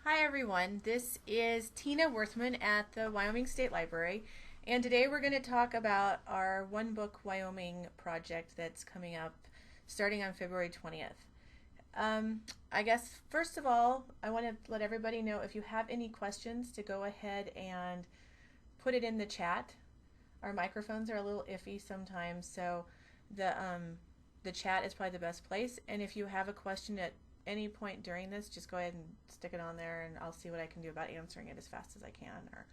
Hi everyone, this is Tina Worthman at the Wyoming State Library, and today we're going to talk about our One Book Wyoming project that's coming up starting on February 20th. I guess first of all, I want to let everybody know if you have any questions to go ahead and put it in the chat. Our microphones are a little iffy sometimes, so the um, the chat is probably the best place. And if you have a question at any point during this, just go ahead and stick it on there, and I'll see what I can do about answering it as fast as I can, or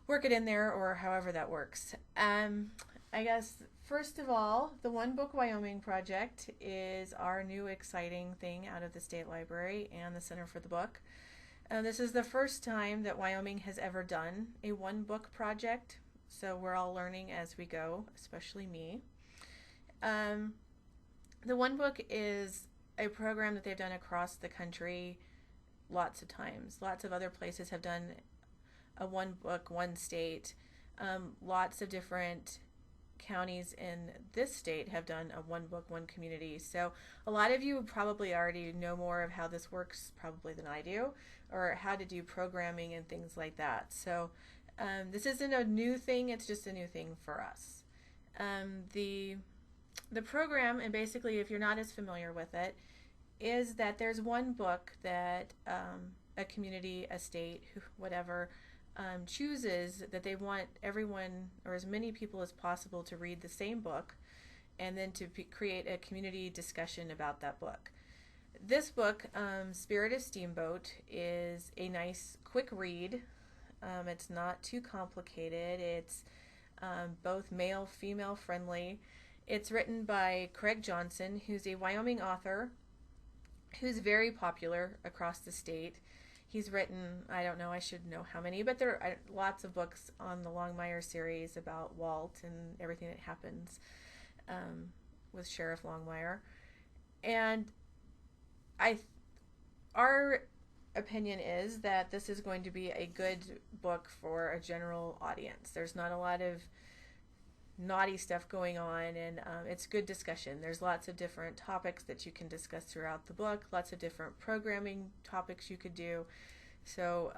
work it in there, or however that works. I guess first of all, the One Book Wyoming project is our new exciting thing out of the State Library and the Center for the Book. This is the first time that Wyoming has ever done a one book project, so we're all learning as we go, especially me. Um, the One Book is a program that they've done across the country lots of times. Lots of other places have done a one book, one state. Lots of different counties in this state have done a one book, one community. So a lot of you probably already know more of how this works probably than I do, or how to do programming and things like that. So this isn't a new thing, it's just a new thing for us. The program, and basically if you're not as familiar with it, is that there's one book that a community, a state, whatever, chooses that they want everyone or as many people as possible to read the same book, and then to create a community discussion about that book. This book, Spirit of Steamboat, is a nice quick read. It's not too complicated. It's both male, female friendly. It's written by Craig Johnson, who's a Wyoming author who's very popular across the state. He's written, I don't know, I should know how many, but there are lots of books on the Longmire series about Walt and everything that happens with Sheriff Longmire. And I, our opinion is that this is going to be a good book for a general audience. There's not a lot of naughty stuff going on, and it's good discussion. There's lots of different topics that you can discuss throughout the book, lots of different programming topics you could do. So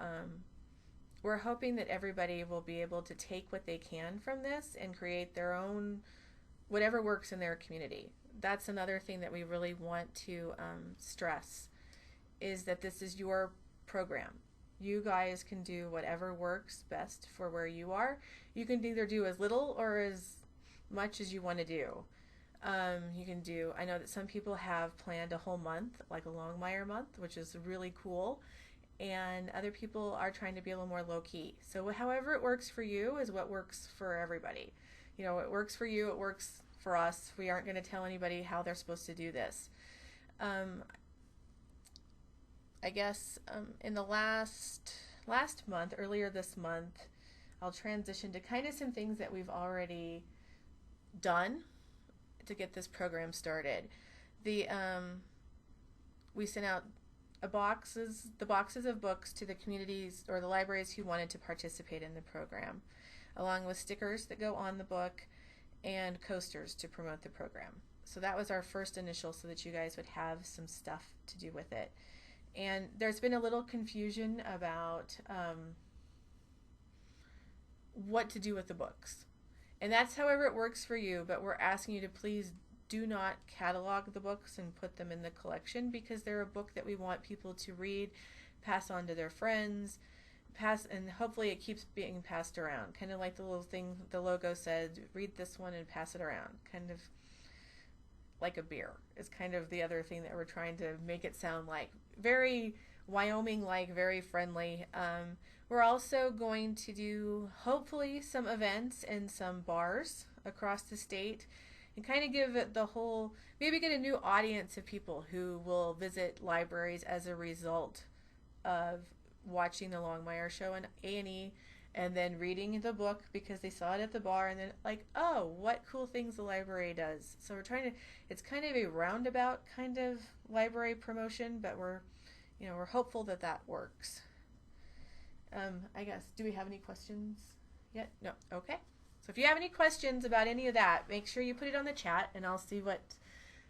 we're hoping that everybody will be able to take what they can from this and create their own, whatever works in their community. That's another thing that we really want to stress, is that this is your program. You guys can do whatever works best for where you are. You can either do as little or as much as you want to do. You can do, I know that some people have planned a whole month, like a Longmire month, which is really cool. And other people are trying to be a little more low key. So however it works for you is what works for everybody. You know, it works for you, it works for us. We aren't going to tell anybody how they're supposed to do this. I guess in the last month, earlier this month, I'll transition to kind of some things that we've already done to get this program started. The we sent out the boxes of books to the communities or the libraries who wanted to participate in the program, along with stickers that go on the book and coasters to promote the program. So that was our first initial, so that you guys would have some stuff to do with it. And there's been a little confusion about what to do with the books. And that's however it works for you, but we're asking you to please do not catalog the books and put them in the collection, because they're a book that we want people to read, pass on to their friends, and hopefully it keeps being passed around. Kind of like the little thing the logo said, read this one and pass it around. Kind of like a beer is kind of the other thing that we're trying to make it sound like. Very Wyoming-like, very friendly. We're also going to do, hopefully, some events in some bars across the state, and kind of give it the whole, maybe get a new audience of people who will visit libraries as a result of watching the Longmire show on A&E, and then reading the book because they saw it at the bar, and then like, oh, what cool things the library does. So we're trying to, it's kind of a roundabout kind of library promotion, but we're hopeful that that works. I guess, do we have any questions yet? No. Okay. So if you have any questions about any of that, make sure you put it on the chat, and I'll see what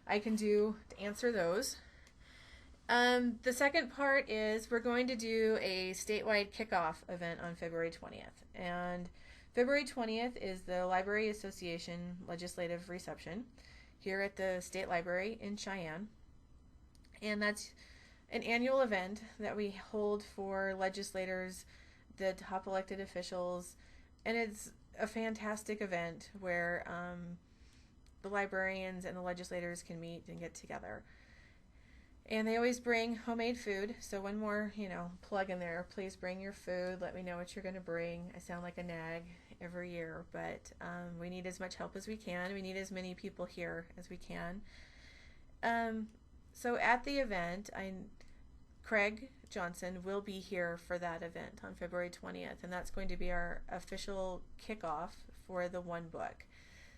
I can do to answer those. The second part is we're going to do a statewide kickoff event on February 20th. And February 20th is the Library Association Legislative Reception here at the State Library in Cheyenne. And that's an annual event that we hold for legislators, the top elected officials, and it's a fantastic event where the librarians and the legislators can meet and get together. And they always bring homemade food. So one more, plug in there. Please bring your food. Let me know what you're going to bring. I sound like a nag every year, but we need as much help as we can. We need as many people here as we can. So at the event, Craig Johnson will be here for that event on February 20th, and that's going to be our official kickoff for the one book.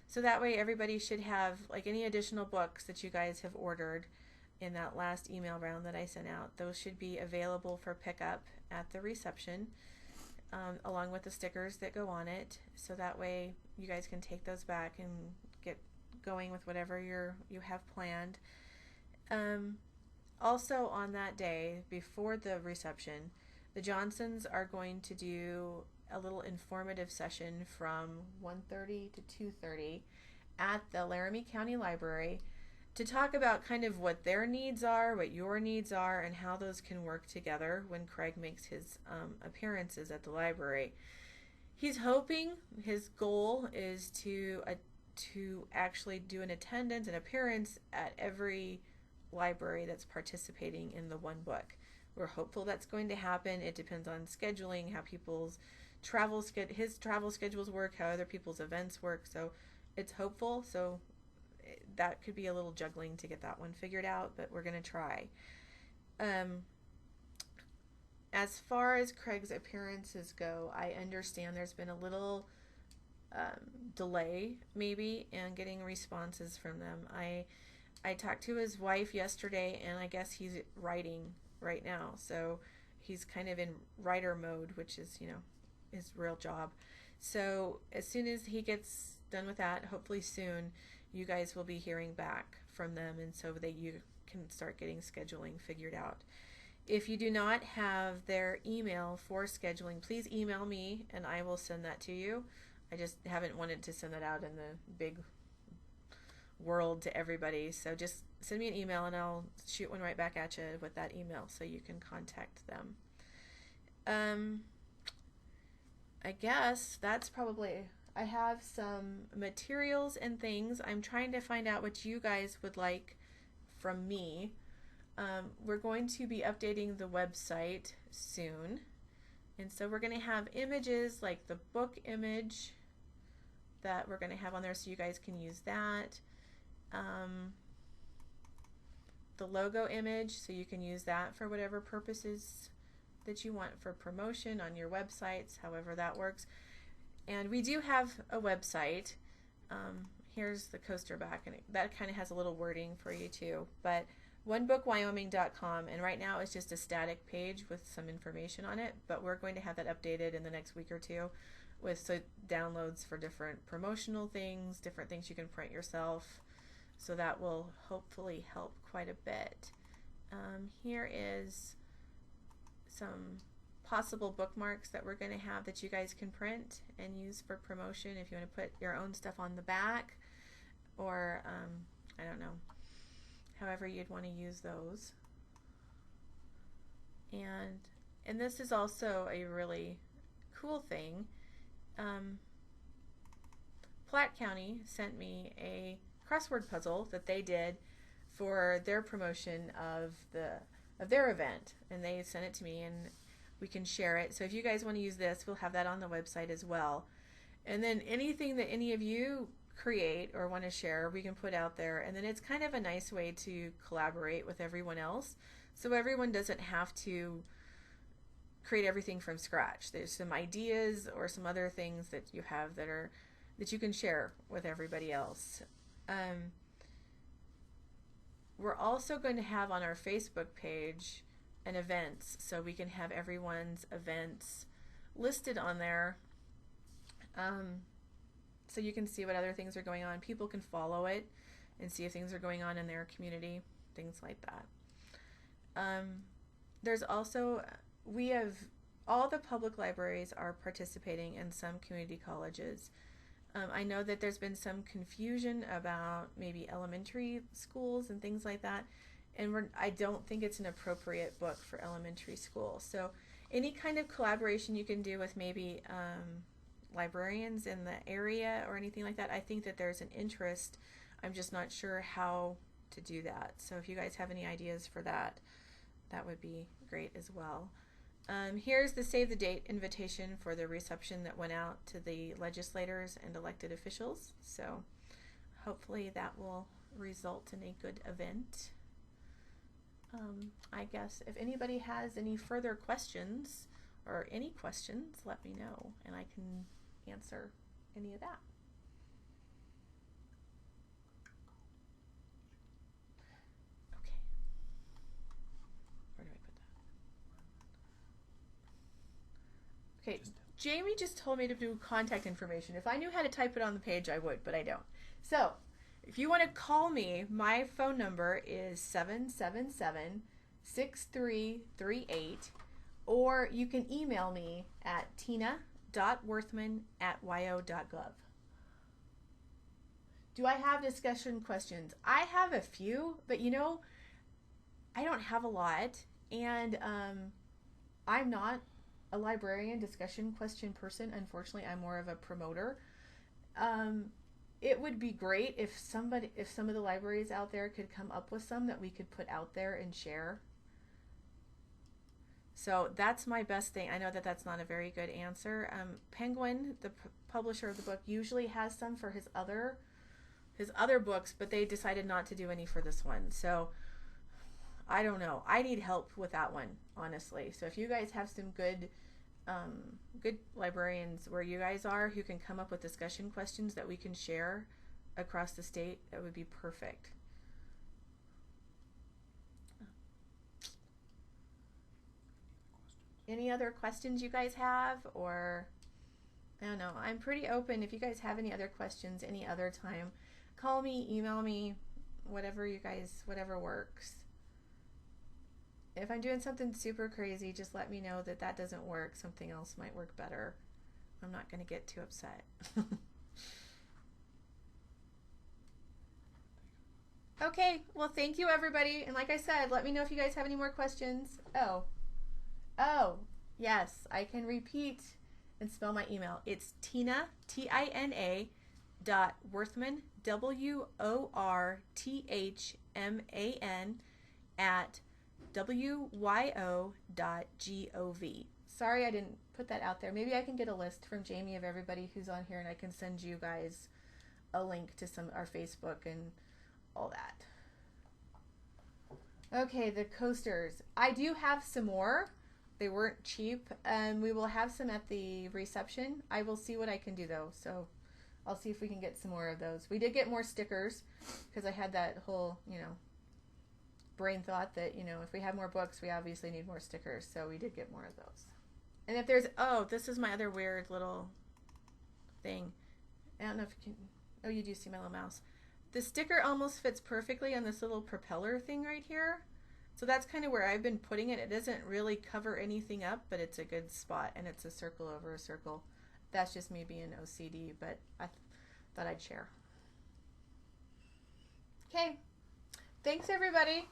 So that way everybody should have, like, any additional books that you guys have ordered in that last email round that I sent out. Those should be available for pickup at the reception, along with the stickers that go on it. So that way you guys can take those back and get going with whatever you have planned. Also on that day, before the reception, the Johnsons are going to do a little informative session from 1:30 to 2:30 at the Laramie County Library to talk about kind of what their needs are, what your needs are, and how those can work together when Craig makes his appearances at the library. He's hoping, his goal is to actually do an attendance, an appearance at every library that's participating in the one book. We're hopeful that's going to happen. It depends on scheduling, how people's his travel schedules work, how other people's events work. So it's hopeful. So that could be a little juggling to get that one figured out, but we're going to try. As far as Craig's appearances go, I understand there's been a little delay maybe in getting responses from them. I talked to his wife yesterday, and I guess he's writing right now. So he's kind of in writer mode, which is, his real job. So as soon as he gets done with that, hopefully soon, you guys will be hearing back from them, and so that you can start getting scheduling figured out. If you do not have their email for scheduling, please email me and I will send that to you. I just haven't wanted to send that out in the big world to everybody, so just send me an email and I'll shoot one right back at you with that email so you can contact them. I guess that's probably, I have some materials and things. I'm trying to find out what you guys would like from me. We're going to be updating the website soon, and so we're going to have images like the book image that we're going to have on there so you guys can use that. The logo image, so you can use that for whatever purposes that you want for promotion on your websites, however that works. And we do have a website. Here's the coaster back, and that kind of has a little wording for you too. But onebookwyoming.com, and right now it's just a static page with some information on it, but we're going to have that updated in the next week or two with downloads for different promotional things, different things you can print yourself. So that will hopefully help quite a bit. Here is some possible bookmarks that we're going to have that you guys can print and use for promotion if you want to put your own stuff on the back, or I don't know, however you'd want to use those. And this is also a really cool thing. Platte County sent me a crossword puzzle that they did for their promotion of their event, and they sent it to me and we can share it. So if you guys want to use this, we'll have that on the website as well. And then anything that any of you create or want to share, we can put out there. And then it's kind of a nice way to collaborate with everyone else, so everyone doesn't have to create everything from scratch. There's some ideas or some other things that you have that you can share with everybody else. We're also going to have on our Facebook page an events, so we can have everyone's events listed on there, so you can see what other things are going on. People can follow it and see if things are going on in their community, things like that. There's also, we have, all the public libraries are participating in some community colleges. I know that there's been some confusion about maybe elementary schools and things like that, and I don't think it's an appropriate book for elementary school. So any kind of collaboration you can do with maybe librarians in the area or anything like that, I think that there's an interest. I'm just not sure how to do that. So if you guys have any ideas for that, that would be great as well. Here's the save the date invitation for the reception that went out to the legislators and elected officials. So hopefully that will result in a good event. I guess if anybody has any further questions or any questions, let me know and I can answer any of that. Okay. Where do I put that? Okay, Jamie just told me to do contact information. If I knew how to type it on the page, I would, but I don't. So if you want to call me, my phone number is 777-6338, or you can email me at tina.worthman@wyo.gov. Do I have discussion questions? I have a few, but you know, I don't have a lot, and I'm not a librarian discussion question person. Unfortunately, I'm more of a promoter. It would be great if some of the libraries out there could come up with some that we could put out there and share. So that's my best thing. I know that that's not a very good answer. Penguin, the publisher of the book, usually has some for his other books, but they decided not to do any for this one. So I don't know. I need help with that one, honestly. So if you guys have some good librarians where you guys are who can come up with discussion questions that we can share across the state, that would be perfect. Any other questions you guys have, or I don't know. I'm pretty open. If you guys have any other questions any other time, call me, email me, whatever works. If I'm doing something super crazy, just let me know that doesn't work. Something else might work better. I'm not going to get too upset. Okay, well, thank you, everybody. And like I said, let me know if you guys have any more questions. Oh, yes, I can repeat and spell my email. It's Tina, T-I-N-A, .Worthman, W-O-R-T-H-M-A-N, at wyo.gov. Sorry I didn't put that out there. Maybe I can get a list from Jamie of everybody who's on here, and I can send you guys a link to our Facebook and all that. Okay, the coasters. I do have some more. They weren't cheap, and we will have some at the reception. I will see what I can do, though, so I'll see if we can get some more of those. We did get more stickers because I had that whole, brain thought that, if we have more books, we obviously need more stickers, so we did get more of those. And if there's, this is my other weird little thing. I don't know if you can, you do see my little mouse. The sticker almost fits perfectly on this little propeller thing right here. So that's kind of where I've been putting it. It doesn't really cover anything up, but it's a good spot, and it's a circle over a circle. That's just me being OCD, but I thought I'd share. Okay. Thanks, everybody.